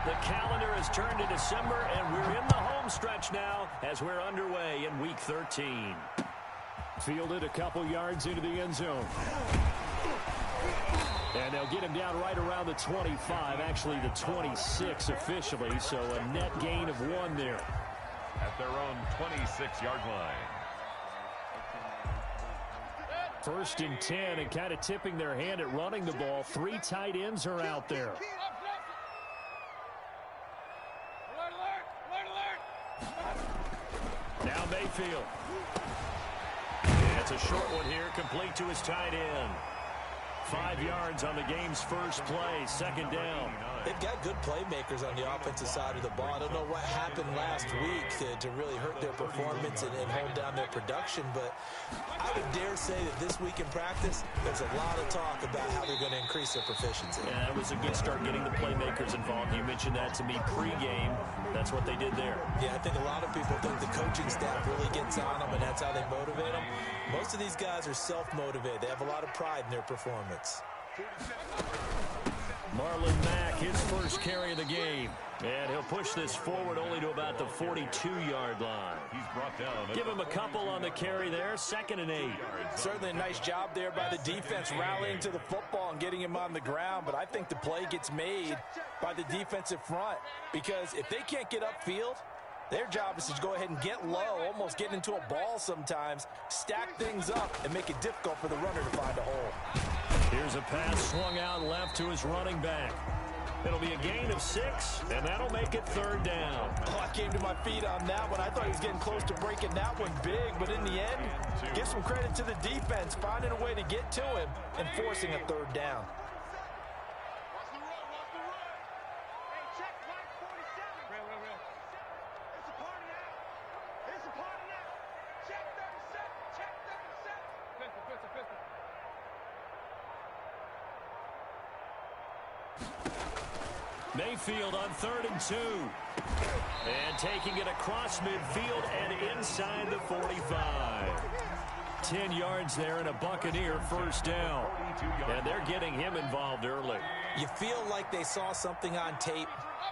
The calendar has turned to December, and we're in the home stretch now as we're underway in Week 13. Fielded a couple yards into the end zone. And they'll get him down right around the 25, actually the 26 officially, so a net gain of 1 there. At their own 26-yard line. 1st and 10, and kind of tipping their hand at running the ball. 3 tight ends are out there. Now Mayfield. It's a short one here, complete to his tight end. 5 yards on the game's first play, 2nd down. They've got good playmakers on the offensive side of the ball. I don't know what happened last week to really hurt their performance and hold down their production, but I would dare say that this week in practice, there's a lot of talk about how they're going to increase their proficiency. Yeah, that was a good start getting the playmakers involved. You mentioned that to me pregame. That's what they did there. Yeah, I think a lot of people think the coaching staff really gets on them, and that's how they motivate them. Most of these guys are self-motivated. They have a lot of pride in their performance. Marlon Mack, his first carry of the game. And he'll push this forward only to about the 42-yard line. He's brought down. Give him a couple on the carry there, 2nd and 8. Certainly a nice job there by the defense rallying to the football and getting him on the ground, but I think the play gets made by the defensive front because if they can't get upfield, their job is to go ahead and get low, almost get into a ball sometimes, stack things up, and make it difficult for the runner to find a hole. Here's a pass swung out left to his running back. It'll be a gain of 6, and that'll make it 3rd down. Oh, I came to my feet on that one. I thought he was getting close to breaking that one big, but in the end, give some credit to the defense, finding a way to get to him and forcing a 3rd down. Mayfield on 3rd and 2. And taking it across midfield and inside the 45. 10 yards there and a Buccaneer 1st down. And they're getting him involved early. You feel like they saw something on tape,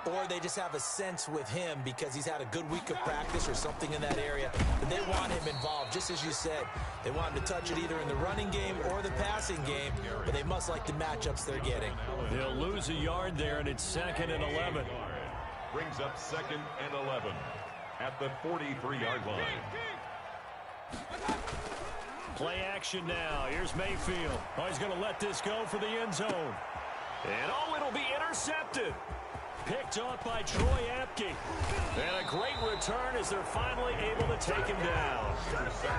or they just have a sense with him because he's had a good week of practice or something in that area. But they want him involved, just as you said. They want him to touch it either in the running game or the passing game, but they must like the matchups they're getting. They'll lose a yard there, and it's 2nd and 11. Brings up 2nd and 11 at the 43-yard line. Play action now. Here's Mayfield. Oh, he's going to let this go for the end zone. And oh, it'll be intercepted. Picked off by Troy Apke. And a great return as they're finally able to take him down.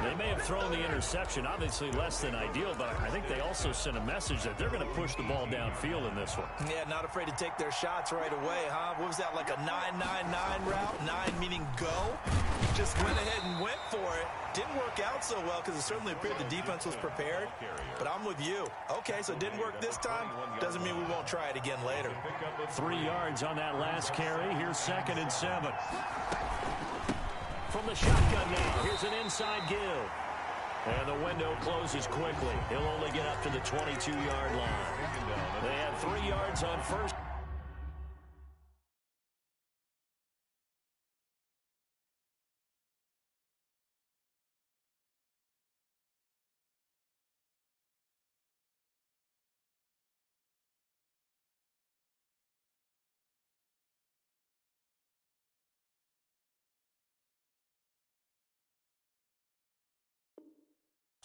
They may have thrown the interception, obviously less than ideal, but I think they also sent a message that they're going to push the ball downfield in this one. Yeah, not afraid to take their shots right away, huh? What was that, like a 9-9-9 route? 9 meaning go? Just went ahead and went for it. Didn't work out so well because it certainly appeared the defense was prepared. But I'm with you. Okay, so it didn't work this time. Doesn't mean we won't try it again later. 3 yards on that last carry. Here's 2nd and 7. From the shotgun now, here's an inside give. And the window closes quickly. He'll only get up to the 22-yard line. They had 3 yards on first.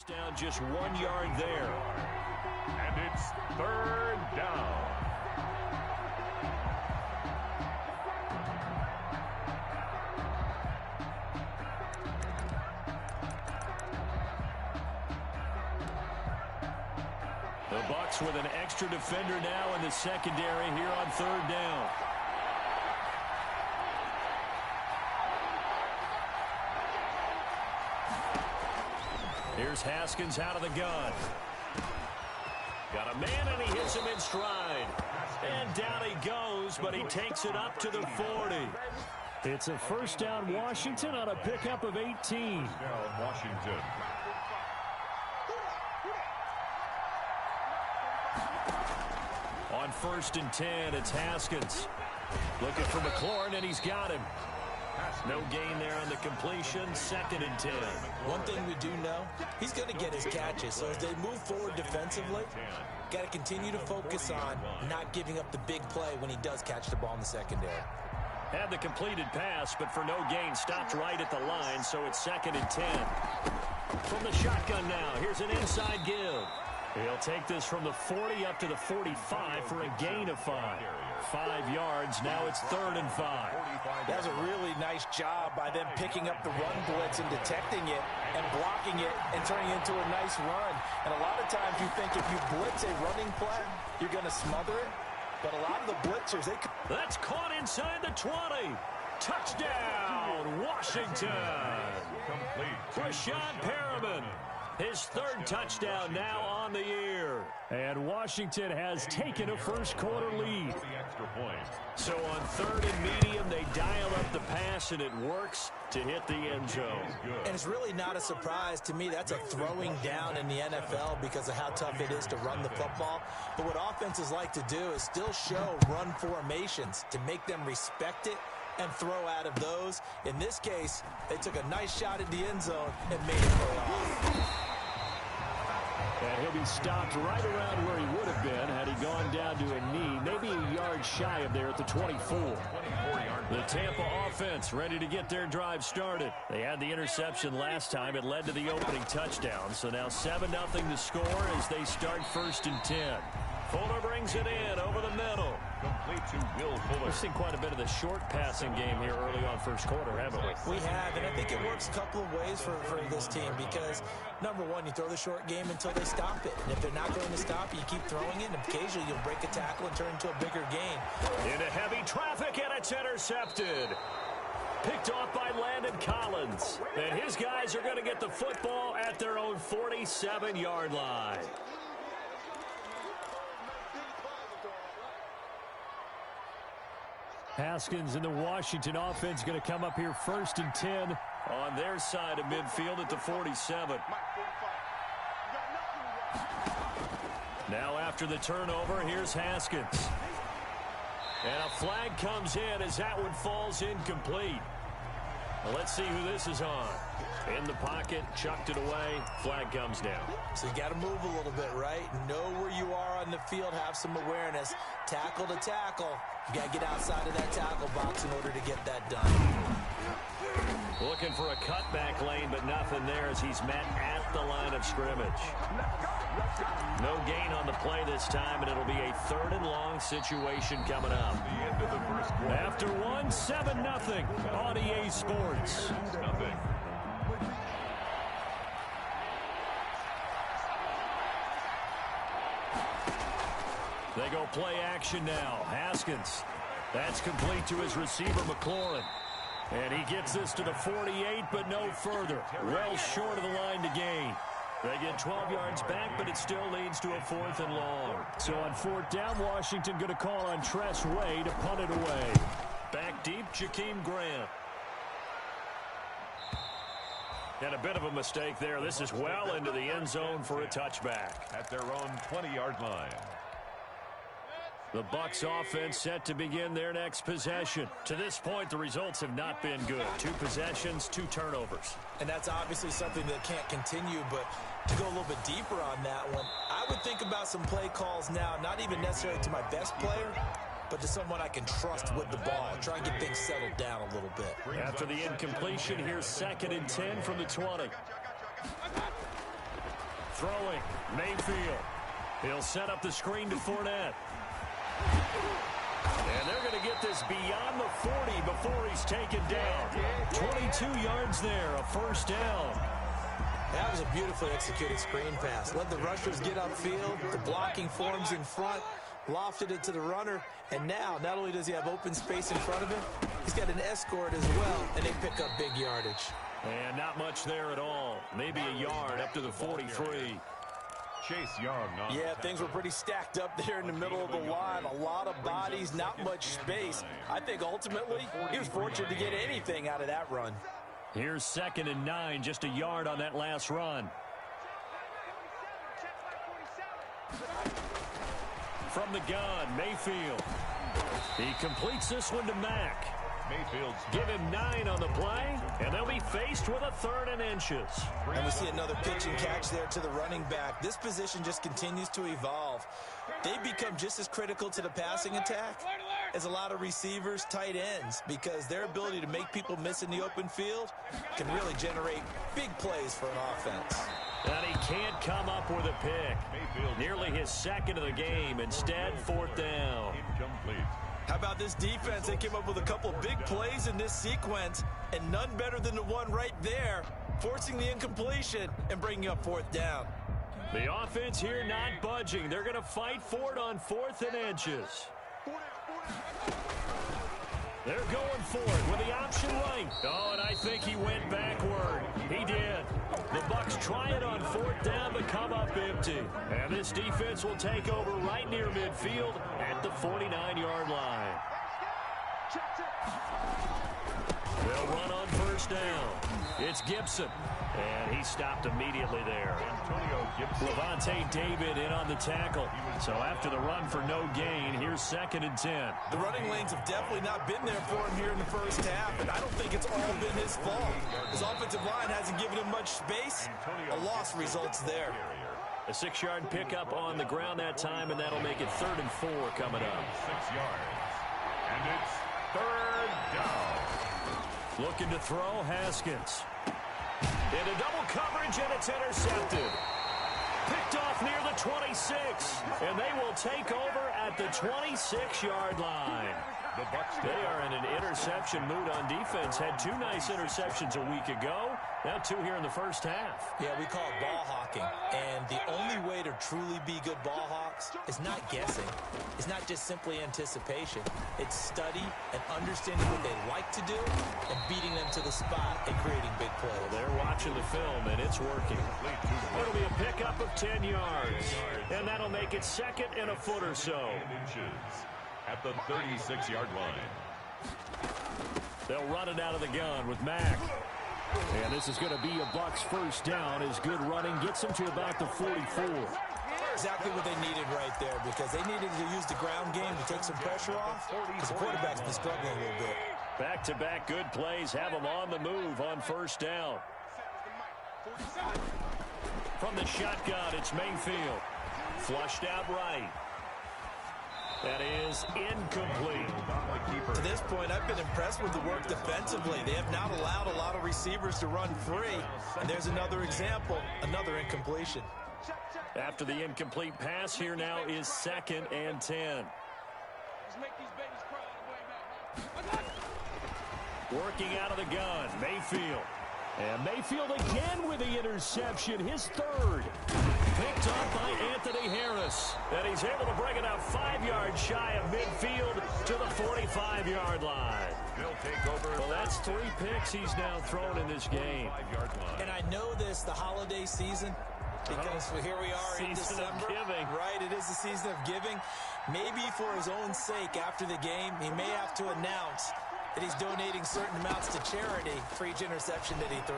Down just 1 yard there. And it's 3rd down. The Bucs with an extra defender now in the secondary here on 3rd down. Here's Haskins out of the gun. Got a man, and he hits him in stride. And down he goes, but he takes it up to the 40. It's a 1st down Washington on a pickup of 18. Now Washington. On 1st and 10, it's Haskins. Looking for McLaurin, and he's got him. No gain there on the completion. 2nd and 10. One thing we do know, he's going to get his catches. So as they move forward defensively, got to continue to focus on not giving up the big play when he does catch the ball in the secondary. Had the completed pass, but for no gain, stopped right at the line, so it's 2nd and 10. From the shotgun now, here's an inside give. He'll take this from the 40 up to the 45 for a gain of 5. 5 yards, now it's 3rd and 5. That was a really nice job by them picking up the run blitz and detecting it and blocking it and turning it into a nice run. And a lot of times you think if you blitz a running play, you're going to smother it. But a lot of the blitzers, they... That's caught inside the 20. Touchdown, Washington. Breshad Perriman. His 3rd touchdown now on the year. And Washington has taken a first-quarter lead. So on 3rd and medium, they dial up the pass, and it works to hit the end zone. And it's really not a surprise to me. That's a throwing down in the NFL because of how tough it is to run the football. But what offenses like to do is still show run formations to make them respect it and throw out of those. In this case, they took a nice shot at the end zone and made it pay off. And he'll be stopped right around where he would have been had he gone down to a knee, maybe a yard shy of there at the 24. The Tampa offense ready to get their drive started. They had the interception last time. It led to the opening touchdown. So now 7-0 to score as they start 1st and 10. Fuller brings it in over the middle. Complete to Will Fuller. We've seen quite a bit of the short passing game here early on first quarter, haven't we? We have, and I think it works a couple of ways for this team because, number one, you throw the short game until they stop it. And if they're not going to stop it, you keep throwing it, and occasionally you'll break a tackle and turn into a bigger gain. Into heavy traffic, and it's intercepted. Picked off by Landon Collins. And his guys are going to get the football at their own 47-yard line. Haskins and the Washington offense going to come up here 1st and 10 on their side of midfield at the 47. Now after the turnover, here's Haskins. And a flag comes in as that one falls incomplete. Well, let's see who this is on. In the pocket, chucked it away, flag comes down. So you got to move a little bit, right? Know where you are on the field, have some awareness. Tackle to tackle. You got to get outside of that tackle box in order to get that done. Looking for a cutback lane, but nothing there as he's met at the line of scrimmage. No gain on the play this time, and it'll be a 3rd and long situation coming up. After 7-0 on EA Sports. They go play action now. Haskins. That's complete to his receiver, McLaurin. And he gets this to the 48, but no further. Well short of the line to gain. They get 12 yards back, but it still leads to a 4th and long. So on 4th down, Washington going to call on Tress Way to punt it away. Back deep, Jakeem Grant. And a bit of a mistake there. This is well into the end zone for a touchback. At their own 20-yard line. The Bucs offense set to begin their next possession. To this point, the results have not been good. 2 possessions, 2 turnovers. And that's obviously something that can't continue, but to go a little bit deeper on that one, I would think about some play calls now, not even necessarily to my best player, but to someone I can trust with the ball. Try and get things settled down a little bit. After the incompletion, here's 2nd and 10 from the 20. Throwing, Mayfield. He'll set up the screen to Fournette. And they're going to get this beyond the 40 before he's taken down. 22 yards there, a 1st down. That was a beautifully executed screen pass. Let the rushers get upfield. The blocking forms in front. Lofted it to the runner. And now, not only does he have open space in front of him, he's got an escort as well. And they pick up big yardage. And not much there at all. Maybe a yard up to the 43. Chase Young. Yeah, things were pretty stacked up there in the middle of the line. A lot of bodies, not much space. I think ultimately he was fortunate to get anything out of that run. Here's 2nd and 9, just a yard on that last run. From the gun, Mayfield. He completes this one to Mack. Mayfield's Give him 9 on the play, and they'll be faced with a 3rd and inches. And we see another pitch and catch there to the running back. This position just continues to evolve. They become just as critical to the passing attack as a lot of receivers, tight ends, because their ability to make people miss in the open field can really generate big plays for an offense. And he can't come up with a pick. Nearly his 2nd of the game. Instead, 4th down. incomplete. How about this defense? They came up with a couple big plays in this sequence, and none better than the one right there, forcing the incompletion and bringing up 4th down. The offense here not budging. They're going to fight for it on 4th and inches. They're going for it with the option right. Oh, and I think he went backward. He did. The Bucs try it on 4th down but come up empty. And this defense will take over right near midfield at the 49-yard line. They'll run on 1st down. It's Gibson. And he stopped immediately there. Antonio Gibson. Levante David in on the tackle. So after the run for no gain, here's 2nd and 10. The running lanes have definitely not been there for him here in the first half, and I don't think it's all been his fault. His offensive line hasn't given him much space. A loss results there. A 6-yard pickup on the ground that time, and that'll make it 3rd and 4 coming up. 6 yards. And it's 3rd down. Looking to throw, Haskins. Into double coverage, and it's intercepted. Picked off near the 26, and they will take over at the 26-yard line. The Bucs They are in an interception mood on defense. Had 2 nice interceptions a week ago. Now 2 here in the first half. Yeah, we call it ball hawking. And the only way to truly be good ball hawks is not guessing. It's not just simply anticipation. It's study and understanding what they like to do and beating them to the spot and creating big plays. Well, they're watching the film, and it's working. It'll be a pickup of 10 yards. And that'll make it 2nd and a foot or so. inches at the 36-yard line. They'll run it out of the gun with Mack. And this is going to be a Bucs 1st down as good running gets them to about the 44. Exactly what they needed right there, because they needed to use the ground game to take some pressure off, because the quarterback's been struggling a little bit. Back-to-back good plays have them on the move on 1st down. From the shotgun, it's Mayfield. Flushed out right. That is incomplete. To this point, I've been impressed with the work defensively. They have not allowed a lot of receivers to run free. And there's another example, another incompletion. After the incomplete pass, here now is 2nd and 10. Working out of the gun, Mayfield. And Mayfield again with the interception, his 3rd. Picked up by Anthony Harris. And he's able to bring it out 5 yards shy of midfield to the 45-yard line. They'll take over. Well, that's 3 picks he's now thrown in this game. 5-yard line. And I know this, the holiday season, because here we are in Season of December. giving. Right, it is the season of giving. Maybe for his own sake after the game, he may have to announce that he's donating certain amounts to charity for each interception that he threw.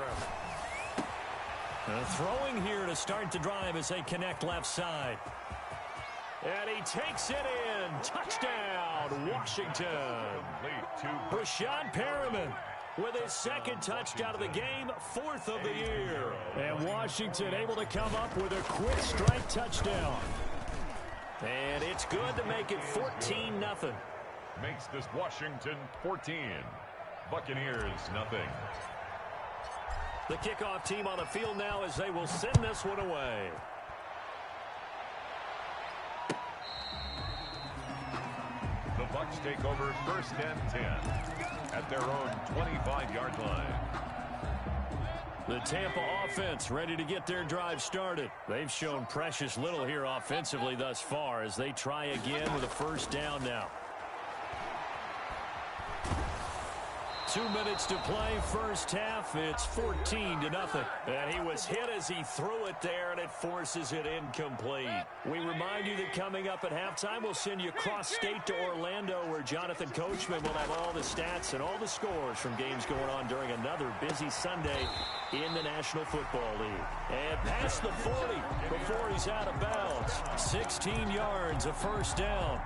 Throwing here to start the drive as they connect left side. And he takes it in. Touchdown, Washington. Breshad Perriman with his 2nd touchdown of the game, 4th of the year. And Washington able to come up with a quick strike touchdown. And it's good to make it 14-0. Makes this Washington 14. Buccaneers nothing. The kickoff team on the field now as they will send this one away. The Bucs take over 1st and 10 at their own 25-yard line. The Tampa offense ready to get their drive started. They've shown precious little here offensively thus far as they try again with a 1st down now. 2 minutes to play, first half. It's 14-0. And he was hit as he threw it there, and it forces it incomplete. We remind you that coming up at halftime, we'll send you cross-state to Orlando, where Jonathan Coachman will have all the stats and all the scores from games going on during another busy Sunday in the National Football League. And past the 40 before he's out of bounds. 16 yards, a 1st down.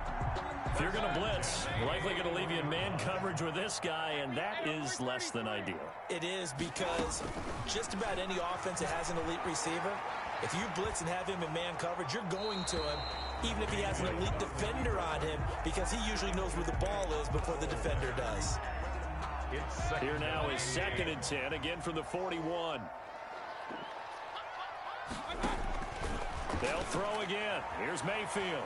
If you're going to blitz, likely going to leave you in man coverage with this guy, and that is less than ideal. It is, because just about any offense that has an elite receiver, if you blitz and have him in man coverage, you're going to him, even if he has an elite defender on him, because he usually knows where the ball is before the defender does. Here now is 2nd and 10, again from the 41. They'll throw again. Here's Mayfield.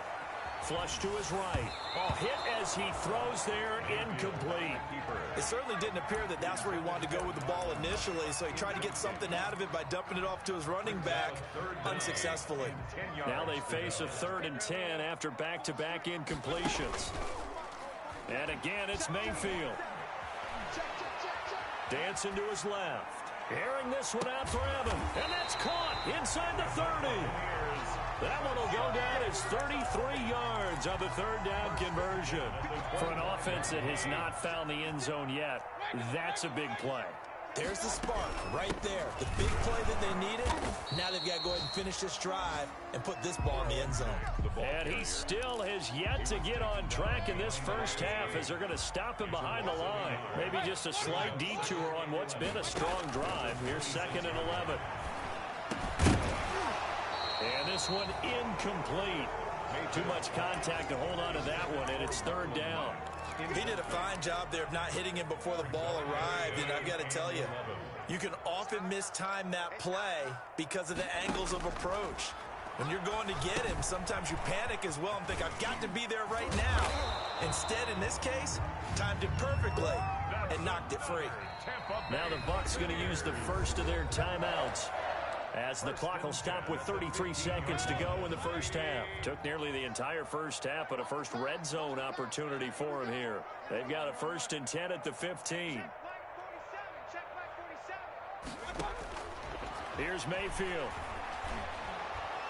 Flush to his right. Oh, hit as he throws there, incomplete. It certainly didn't appear that that's where he wanted to go with the ball initially, so he tried to get something out of it by dumping it off to his running back unsuccessfully. Now they face a 3rd and 10 after back-to-back incompletions. And again, it's Mayfield. Dancing to his left. Airing this one out for Evan. And that's caught inside the 30. That one will go down as 33 yards on the 3rd down conversion. For an offense that has not found the end zone yet, that's a big play. There's the spark right there. The big play that they needed. Now they've got to go ahead and finish this drive and put this ball in the end zone. And he still has yet to get on track in this first half as they're going to stop him behind the line. Maybe just a slight detour on what's been a strong drive. Here's 2nd and 11. And this one incomplete. Too much contact to hold on to that one, and it's 3rd down. He did a fine job there of not hitting him before the ball arrived, and I've got to tell you, you can often mistime that play because of the angles of approach. When you're going to get him, sometimes you panic as well and think, I've got to be there right now. Instead, in this case, timed it perfectly and knocked it free. Now the Bucs going to use the first of their timeouts, as the clock will stop with 33 seconds to go in the first half. Took nearly the entire first half, but a first red zone opportunity for him here. They've got a 1st and 10 at the 15. Here's Mayfield.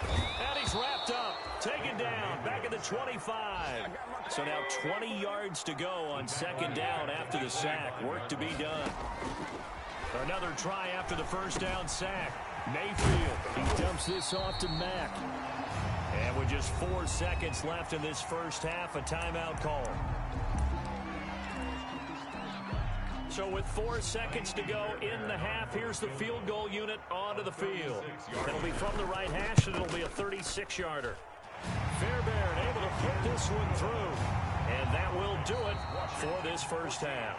And he's wrapped up. Taken down. Back at the 25. So now 20 yards to go on 2nd down after the sack. Work to be done. Another try after the first down sack. Mayfield, he dumps this off to Mack. And with just 4 seconds left in this first half, a timeout call. So with 4 seconds to go in the half, here's the field goal unit onto the field. It'll be from the right hash, and it'll be a 36-yarder. Fairbairn able to put this one through. And that will do it for this first half.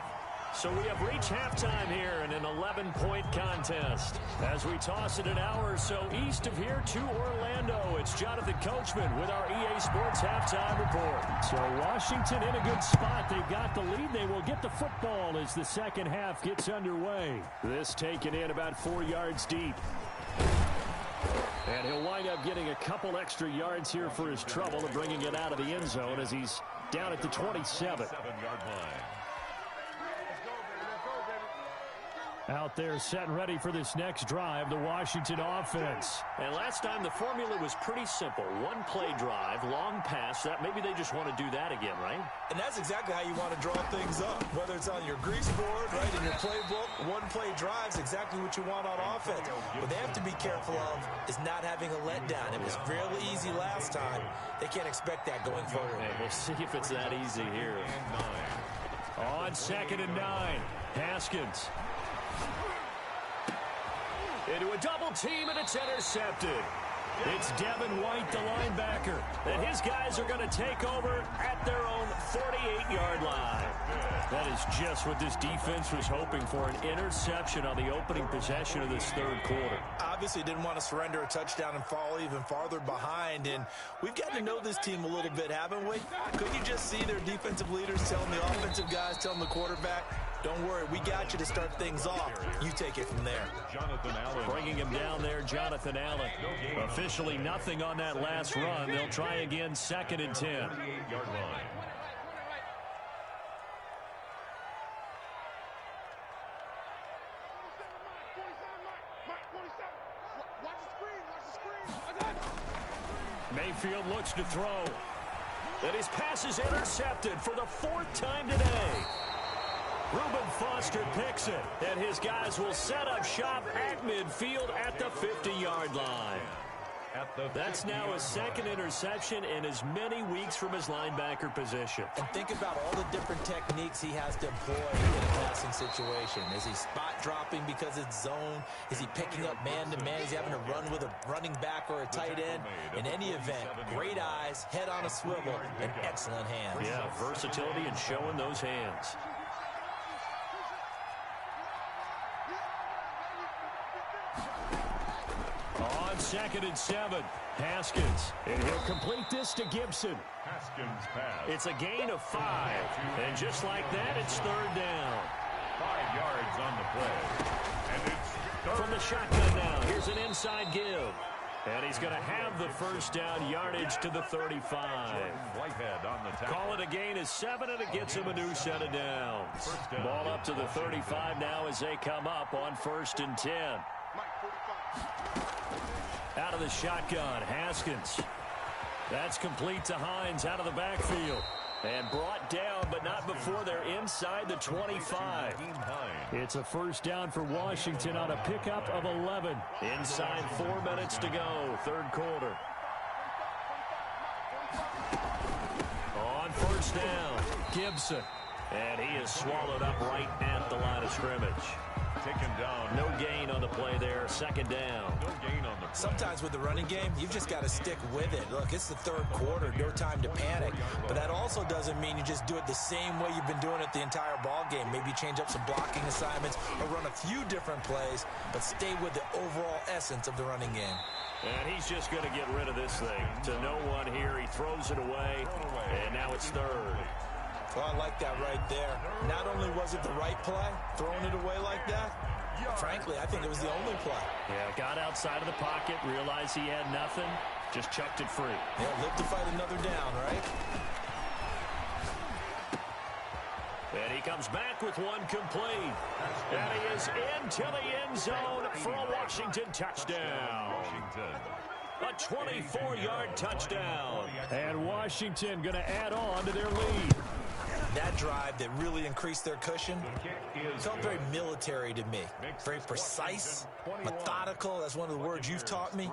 So we have reached halftime here in an 11-point contest. As we toss it an hour or so east of here to Orlando, it's Jonathan Coachman with our EA Sports Halftime Report. So Washington in a good spot. They've got the lead. They will get the football as the second half gets underway. This taken in about 4 yards deep. And he'll wind up getting a couple extra yards here for his trouble and bringing it out of the end zone as he's down at the 27. 7-yard line. Out there set and ready for this next drive, the Washington offense. And last time the formula was pretty simple. One play drive, long pass. That maybe they just want to do that again, right? And that's exactly how you want to draw things up. Whether it's on your grease board, right, in your playbook, one play drive is exactly what you want on offense. What they have to be careful of is not having a letdown. It was really easy last time. They can't expect that going forward. Hey, we'll see if it's that easy here. On 2nd and 9, Haskins. Into a double team, and it's intercepted. It's Devin White, the linebacker. And his guys are going to take over at their own 48-yard line. That is just what this defense was hoping for, an interception on the opening possession of this third quarter. Obviously didn't want to surrender a touchdown and fall even farther behind. And we've got to know this team a little bit, haven't we? Could you just see their defensive leaders telling the offensive guys, telling the quarterback, don't worry, we got you to start things off. You take it from there. Jonathan Allen. Bringing him down there, Jonathan Allen. Officially nothing on that last run. They'll try again, 2nd and 10. 48-yard line. Mayfield looks to throw. And his pass is intercepted for the 4th time today. Reuben Foster picks it, and his guys will set up shop at midfield at the 50-yard line. That's now his second interception in as many weeks from his linebacker position. And think about all the different techniques he has to employ in a passing situation. Is he spot dropping because it's zone? Is he picking up man-to-man? Is he having to run with a running back or a tight end? In any event, great eyes, head on a swivel, and excellent hands. Yeah, versatility and showing those hands. On 2nd and 7, Haskins. And he'll complete this to Gibson. Haskins pass. It's a gain of 5. And just like that, it's 3rd down. 5 yards on the play. And it's third. From the shotgun now, here's an inside give. And he's going to have the first down yardage to the 35. Whitehead on the tackle. Call it a gain of 7, and it gets him a new set of downs. Ball up to the 35 now as they come up on 1st and 10. Out of the shotgun, Haskins. That's complete to Hines out of the backfield. And brought down, but not before they're inside the 25. It's a first down for Washington on a pickup of 11. Inside 4 minutes to go, 3rd quarter. On 1st down, Gibson. And he is swallowed up right at the line of scrimmage. Taken down. No gain on the play there, 2nd down. No gain on the play. Sometimes with the running game, you've just got to stick with it. Look, it's the 3rd quarter, no time to panic. But that also doesn't mean you just do it the same way you've been doing it the entire ball game. Maybe change up some blocking assignments or run a few different plays, but stay with the overall essence of the running game. And he's just going to get rid of this thing. To no one here, he throws it away, and now it's 3rd. Well, I like that right there. Not only was it the right play, throwing it away like that, frankly, I think it was the only play. Yeah, got outside of the pocket, realized he had nothing, just chucked it free. Yeah, live to fight another down, right? And he comes back with one complete. And he is into the end zone for a Washington touchdown. A 24-yard touchdown. And Washington going to add on to their lead. That drive that really increased their cushion felt very military to me. Very precise, methodical. That's one of the words you've taught me.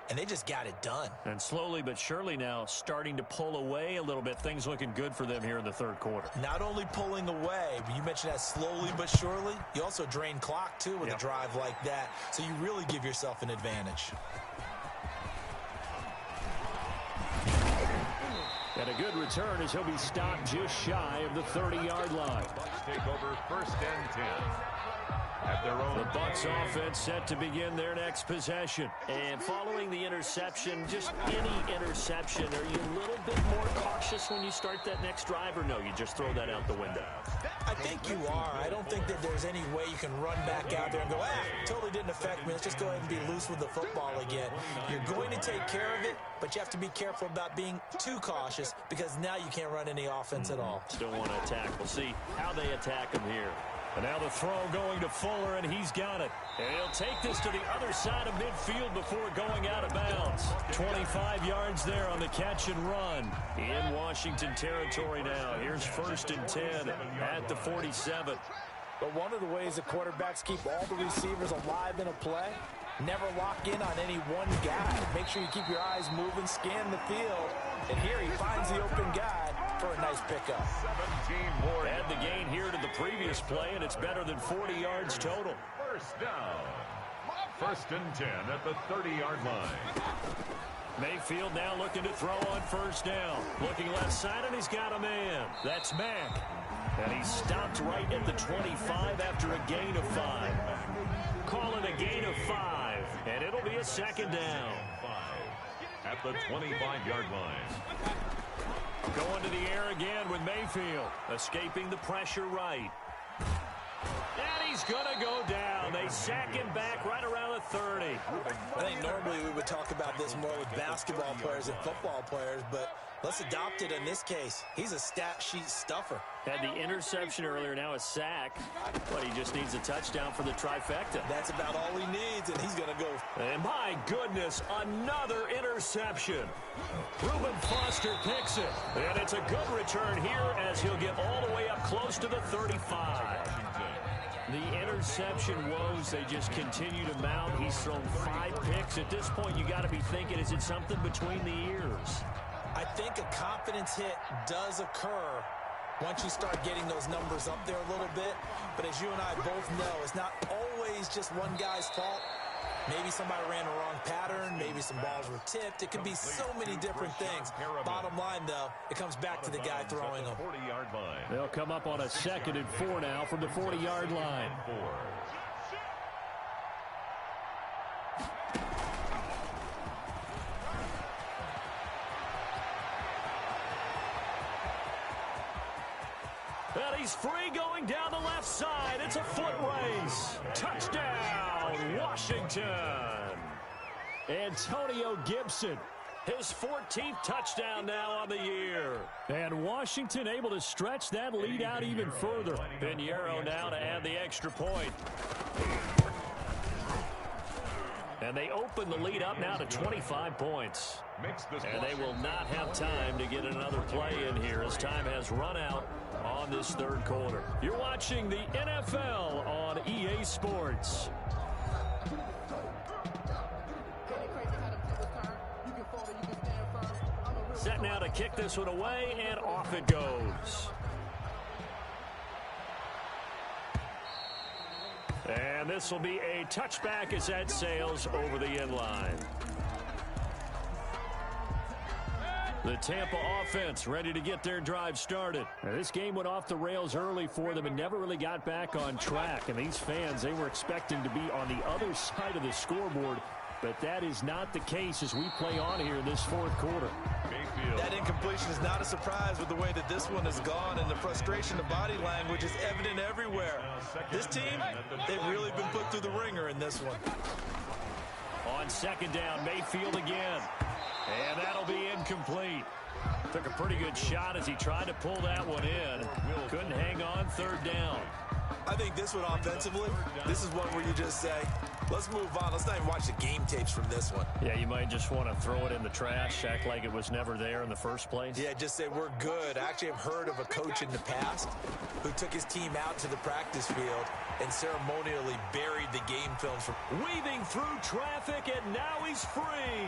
And they just got it done. And slowly but surely now starting to pull away a little bit. Things looking good for them here in the 3rd quarter. Not only pulling away, but you mentioned that slowly but surely. You also drain clock, too, with a drive like that. So you really give yourself an advantage. And a good return as he'll be stopped just shy of the 30-yard line. Bucks take over 1st and 10. At their own. The Bucks offense set to begin their next possession. And following the interception, just any interception, are you a little bit more cautious when you start that next drive, or no, you just throw that out the window? I think you are. I don't think that there's any way you can run back out there and go, totally didn't affect me. Let's just go ahead and be loose with the football again. You're going to take care of it, but you have to be careful about being too cautious because now you can't run any offense at all. Still want to attack. We'll see how they attack him here. And now the throw going to Fuller, and he's got it. And he'll take this to the other side of midfield before going out of bounds. 25 yards there on the catch and run. In Washington territory now. Here's 1st and 10 at the 47. But one of the ways the quarterbacks keep all the receivers alive in a play, never lock in on any one guy. Make sure you keep your eyes moving, scan the field. And here he finds the open guy for a nice pickup. 17 more. Add the gain here to the previous play, and it's better than 40 yards total. 1st down. 1st and 10 at the 30-yard line. Mayfield now looking to throw on 1st down. Looking left side, and he's got a man. That's Mack. And he's stopped right at the 25 after a gain of 5. Call it a gain of 5, and it'll be a 2nd down. 5 at the 25-yard line. Going to the air again with Mayfield. Escaping the pressure right. And he's going to go down. They sack him back right around the 30. I think normally we would talk about this more with basketball players and football players, but let's adopt it in this case. He's a stat sheet stuffer. Had the interception earlier, now a sack. But he just needs a touchdown for the trifecta. That's about all he needs, and he's going to go. And my goodness, another interception. Reuben Foster picks it. And it's a good return here as he'll get all the way up close to the 35. The interception woes, they just continue to mount. He's thrown 5 picks. At this point, you got to be thinking, is it something between the ears? I think a confidence hit does occur once you start getting those numbers up there a little bit. But as you and I both know, it's not always just one guy's fault. Maybe somebody ran a wrong pattern. Maybe some balls were tipped. It can be so many different things. Bottom line, though, it comes back to the guy throwing them. They'll come up on a 2nd and 4 now from the 40-yard line. And he's free going down the left side. It's a foot race. Touchdown, Washington. Antonio Gibson. His 14th touchdown now on the year. And Washington able to stretch that lead out even further. Pinheiro now to add the extra point. And they open the lead up now to 25 points. And they will not have time to get another play in here as time has run out on this 3rd quarter. You're watching the NFL on EA Sports. Set now to kick this one away, and off it goes. And this will be a touchback as that sails over the end line. The Tampa offense ready to get their drive started. Now, this game went off the rails early for them and never really got back on track. And these fans, they were expecting to be on the other side of the scoreboard. But that is not the case as we play on here in this 4th quarter. That incompletion is not a surprise with the way that this one has gone, and the frustration of body language is evident everywhere. This team, they've really been put through the ringer in this one. On 2nd down, Mayfield again. And that'll be incomplete. Took a pretty good shot as he tried to pull that one in. Couldn't hang on 3rd down. I think this one offensively, this is one where you just say, let's move on. Let's not even watch the game tapes from this one. Yeah, you might just want to throw it in the trash, act like it was never there in the first place. Yeah, just say we're good. I actually have heard of a coach in the past who took his team out to the practice field and ceremonially buried the game films. Weaving through traffic, and now he's free.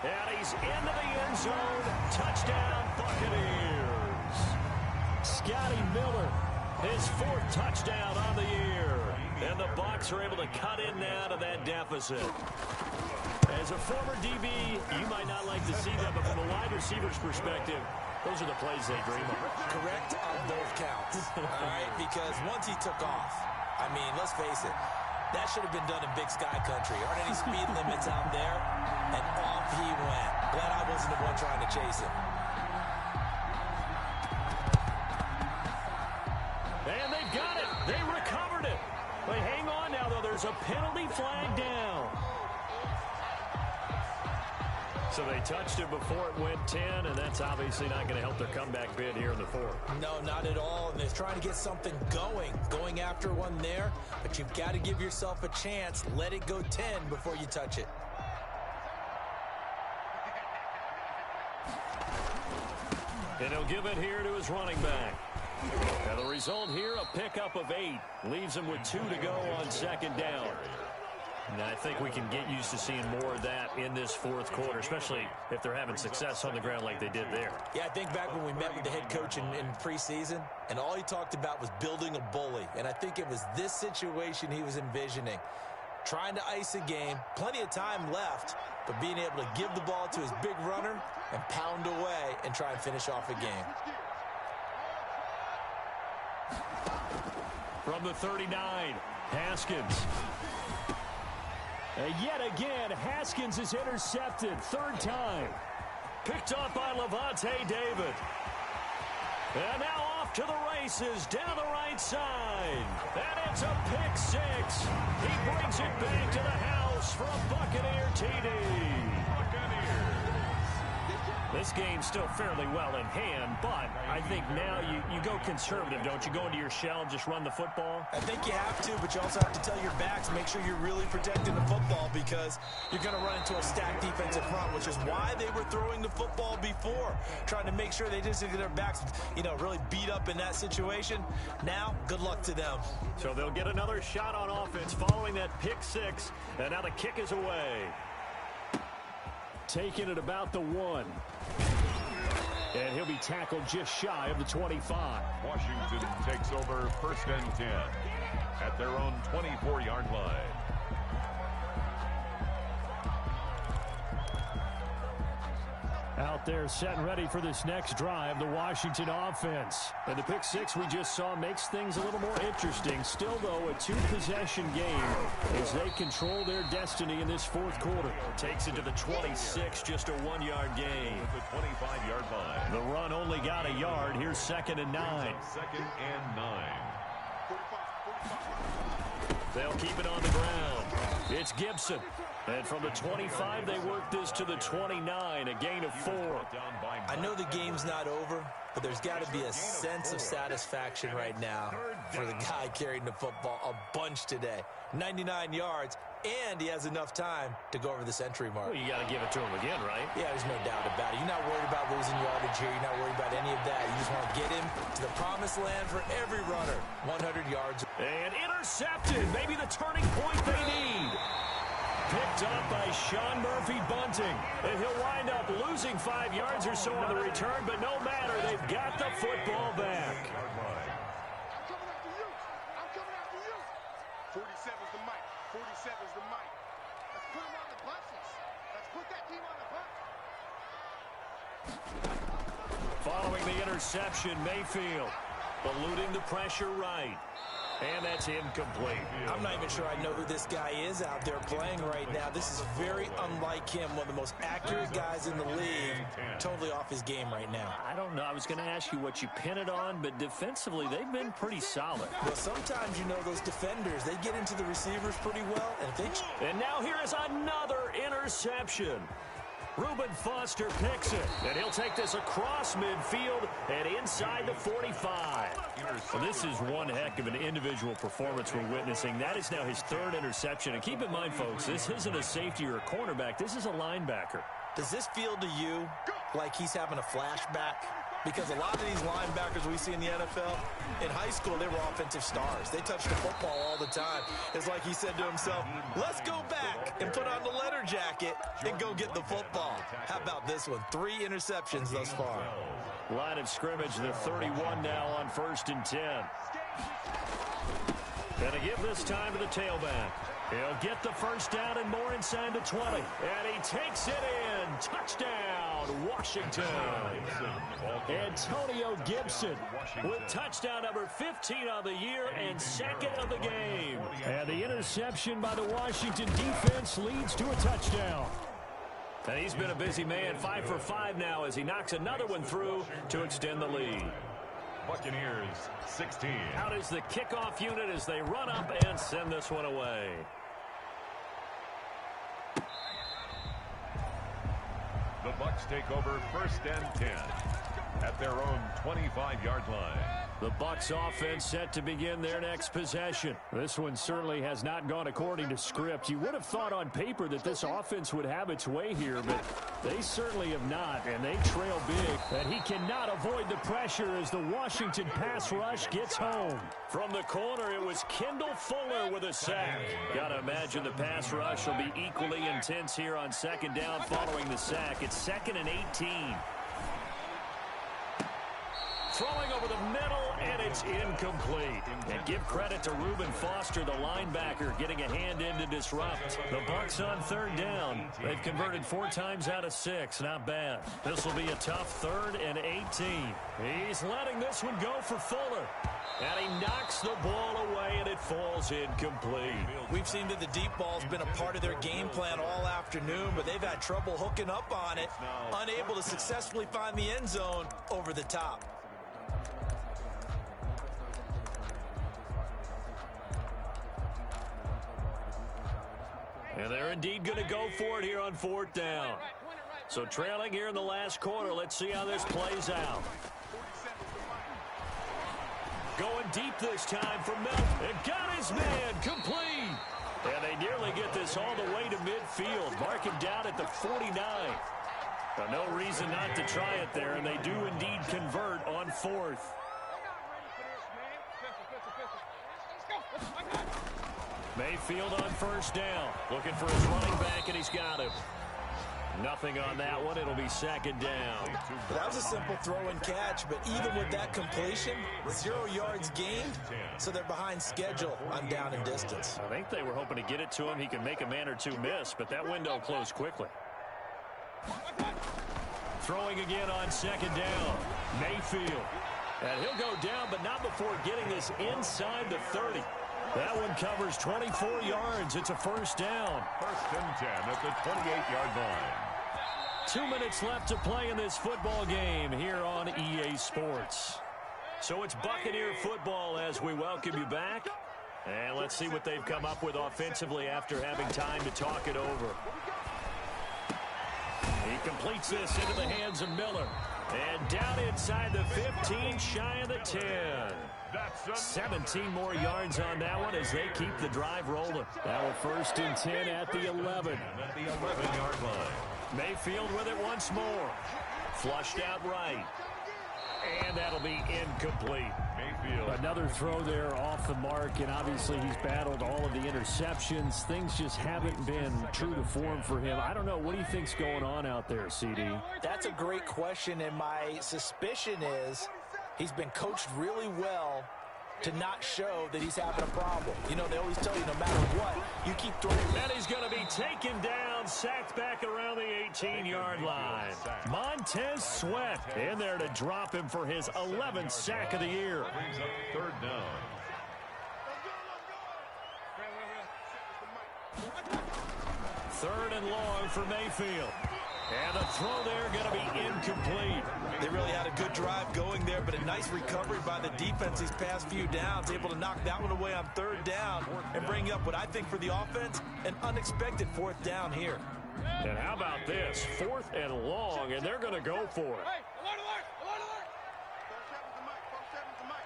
And he's into the end zone. Touchdown, Buccaneers. Scotty Miller. His 4th touchdown on the year. And the Bucs are able to cut in now to that deficit. As a former DB, you might not like to see that, but from a wide receiver's perspective, those are the plays they dream of. Correct on both counts. All right, because once he took off, I mean, let's face it, that should have been done in Big Sky Country. Aren't any speed limits out there? And off he went. Glad I wasn't the one trying to chase him. And they've got it. They recovered it. But hang on now, though. There's a penalty flag down. So they touched it before it went 10, and that's obviously not going to help their comeback bid here in the 4th. No, not at all. And they're trying to get something going after one there. But you've got to give yourself a chance. Let it go 10 before you touch it. And he'll give it here to his running back. Now the result here, a pickup of 8. Leaves him with 2 to go on 2nd down. And I think we can get used to seeing more of that in this 4th quarter, especially if they're having success on the ground like they did there. Yeah, I think back when we met with the head coach in preseason, and all he talked about was building a bully. And I think it was this situation he was envisioning. Trying to ice a game, plenty of time left, but being able to give the ball to his big runner and pound away and try and finish off a game. From the 39, Haskins. Yet again, Haskins is intercepted. 3rd time. Picked up by Levante David. And now off to the races down the right side. And it's a pick 6. He brings it back to the house for a Buccaneer TD. This game's still fairly well in hand, but I think now you go conservative, don't you? Go into your shell and just run the football? I think you have to, but you also have to tell your backs, make sure you're really protecting the football because you're going to run into a stacked defensive front, which is why they were throwing the football before, trying to make sure they didn't get their backs, really beat up in that situation. Now, good luck to them. So they'll get another shot on offense following that pick six, and now the kick is away. Taking it about the 1. And he'll be tackled just shy of the 25. Washington takes over 1st and 10 at their own 24-yard line. Out there set and ready for this next drive, the Washington offense. And the pick six we just saw makes things a little more interesting. Still, though, a two-possession game as they control their destiny in this fourth quarter. Takes it to the 26, just a 1-yard gain. At the 25-yard line. The run only got a yard. Here's 2nd and 9. 2nd and 9. They'll keep it on the ground. It's Gibson. And from the 25, they work this to the 29, a gain of 4. I know the game's not over, but there's got to be a sense of satisfaction right now for the guy carrying the football a bunch today. 99 yards, and he has enough time to go over the century mark. Well, you got to give it to him again, right? Yeah, there's no doubt about it. You're not worried about losing yardage here. You're not worried about any of that. You just want to get him to the promised land for every runner. 100 yards. And intercepted. Maybe the turning point they need. Picked up by Sean Murphy-Bunting. And he'll wind up losing 5 yards or so on the return, but no matter, they've got the football back. I'm coming after you. I'm coming after you. 47's the mic. 47's the mic. Let's put him on the buses. Let's put that team on the bus. Following the interception, Mayfield eluding the pressure right. And that's incomplete. I'm not even sure I know who this guy is out there playing right now. This is very unlike him, one of the most accurate guys in the league. Totally off his game right now. I don't know. I was going to ask you what you pin it on, but defensively, they've been pretty solid. Well, sometimes, those defenders, they get into the receivers pretty well. And now here is another interception. Reuben Foster picks it, and he'll take this across midfield and inside the 45. Well, this is one heck of an individual performance we're witnessing. That is now his 3rd interception. And keep in mind, folks, this isn't a safety or a cornerback. This is a linebacker. Does this feel to you like he's having a flashback? Because a lot of these linebackers we see in the NFL, in high school, they were offensive stars. They touched the football all the time. It's like he said to himself, let's go back and put on the letter jacket and go get the football. How about this one? 3 interceptions thus far. Line of scrimmage, the 31 now on 1st and 10. Gonna give this time to the tailback. He'll get the first down and more inside the 20. And he takes it in. Touchdown, Washington. Antonio Gibson with touchdown number 15 on the year and 2nd of the game. And the interception by the Washington defense leads to a touchdown. And he's been a busy man, 5 for 5 now as he knocks another one through to extend the lead. Buccaneers 16. Out is the kickoff unit as they run up and send this one away. The Bucs take over 1st and 10 at their own 25-yard line. The Bucs offense set to begin their next possession. This one certainly has not gone according to script. You would have thought on paper that this offense would have its way here, but they certainly have not, and they trail big. And he cannot avoid the pressure as the Washington pass rush gets home. From the corner, it was Kendall Fuller with a sack. Gotta imagine the pass rush will be equally intense here on 2nd down following the sack. It's 2nd and 18. Throwing over the middle, and it's incomplete. And give credit to Reuben Foster, the linebacker, getting a hand in to disrupt. The Bucs on 3rd down. They've converted 4 times out of 6. Not bad. This will be a tough 3rd and 18. He's letting this one go for Fuller. And he knocks the ball away, and it falls incomplete. We've seen that the deep ball's been a part of their game plan all afternoon, but they've had trouble hooking up on it, unable to successfully find the end zone over the top. And they're indeed going to go for it here on 4th down. So trailing here in the last quarter. Let's see how this plays out. Going deep this time for Melton. And got his man complete. And they nearly get this all the way to midfield. Mark him down at the 49. Now, no reason not to try it there, and they do indeed convert on fourth. Mayfield on first down. Looking for his running back, and he's got him. Nothing on that one. It'll be second down. That was a simple throw and catch, but even with that completion, 0 yards gained, so they're behind schedule on down and distance. I think they were hoping to get it to him. He could make a man or two miss, but that window closed quickly. Throwing again on second down. Mayfield. And he'll go down, but not before getting this inside the 30. That one covers 24 yards. It's a first down. First and 10 at the 28-yard line. 2 minutes left to play in this football game here on EA Sports. So it's Buccaneer football as we welcome you back. And let's see what they've come up with offensively after having time to talk it over. He completes this into the hands of Miller. And down inside the 15, shy of the 10. 17 more yards on that one as they keep the drive rolling. Now a first and 10 at the 11. At the 11-yard line. Mayfield with it once more. Flushed out right. And that'll be incomplete. Mayfield. Another throw there off the mark, and obviously he's battled all of the interceptions. Things just haven't been true to form for him. I don't know. What do you think's going on out there, CD? That's a great question, and my suspicion is he's been coached really well to not show that he's having a problem. You know, they always tell you no matter what, you keep throwing. And he's going to be taken down, sacked back around the 18-yard line. Montez Sweat in there to drop him for his 11th sack of the year. Brings up third down. Third and long for Mayfield. And the throw there going to be incomplete. They really had a good drive going there, but a nice recovery by the defense these past few downs, able to knock that one away on third down and bring up what I think for the offense, an unexpected fourth down here. And how about this? Fourth and long, and they're going to go for it. Hey, alert, alert, alert, alert. 47's the mic, 47's the mic.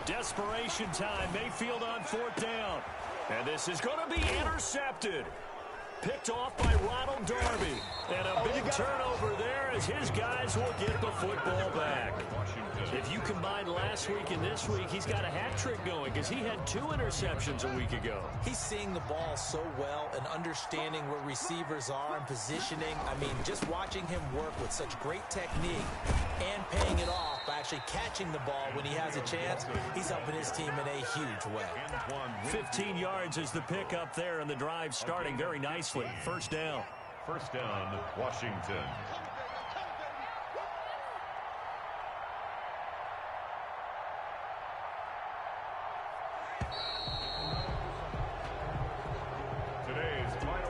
Hey. Desperation time. Mayfield on fourth down. And this is going to be intercepted. Picked off by Ronald Darby. And a big turnover there as his guys will get the football back. If you combine last week and this week, he's got a hat trick going because he had 2 interceptions a week ago. He's seeing the ball so well and understanding where receivers are and positioning. I mean, just watching him work with such great technique and paying it off by actually catching the ball when he has a chance, he's helping his team in a huge way. 15 yards is the pickup there, and the drive starting very nicely. First down. First down, Washington.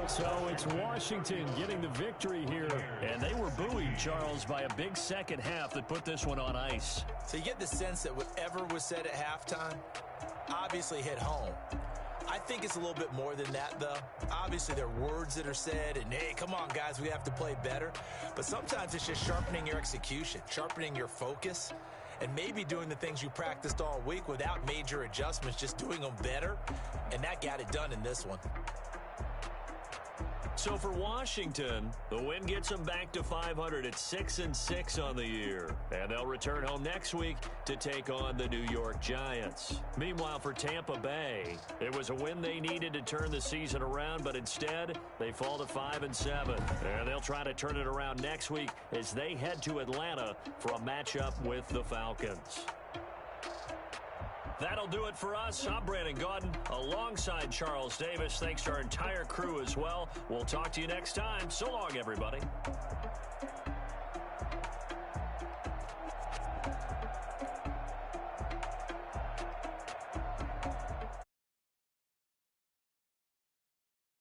So it's Washington getting the victory here. And they were buoyed, Charles, by a big second half that put this one on ice. So you get the sense that whatever was said at halftime obviously hit home. I think it's a little bit more than that, though. Obviously, there are words that are said, and, hey, come on, guys, we have to play better. But sometimes it's just sharpening your execution, sharpening your focus, and maybe doing the things you practiced all week without major adjustments, just doing them better. And that got it done in this one. So for Washington, the win gets them back to 500 at 6-6 on the year. And they'll return home next week to take on the New York Giants. Meanwhile, for Tampa Bay, it was a win they needed to turn the season around, but instead, they fall to 5-7. And they'll try to turn it around next week as they head to Atlanta for a matchup with the Falcons. That'll do it for us. I'm Brandon Gaudin alongside Charles Davis. Thanks to our entire crew as well. We'll talk to you next time. So long, everybody.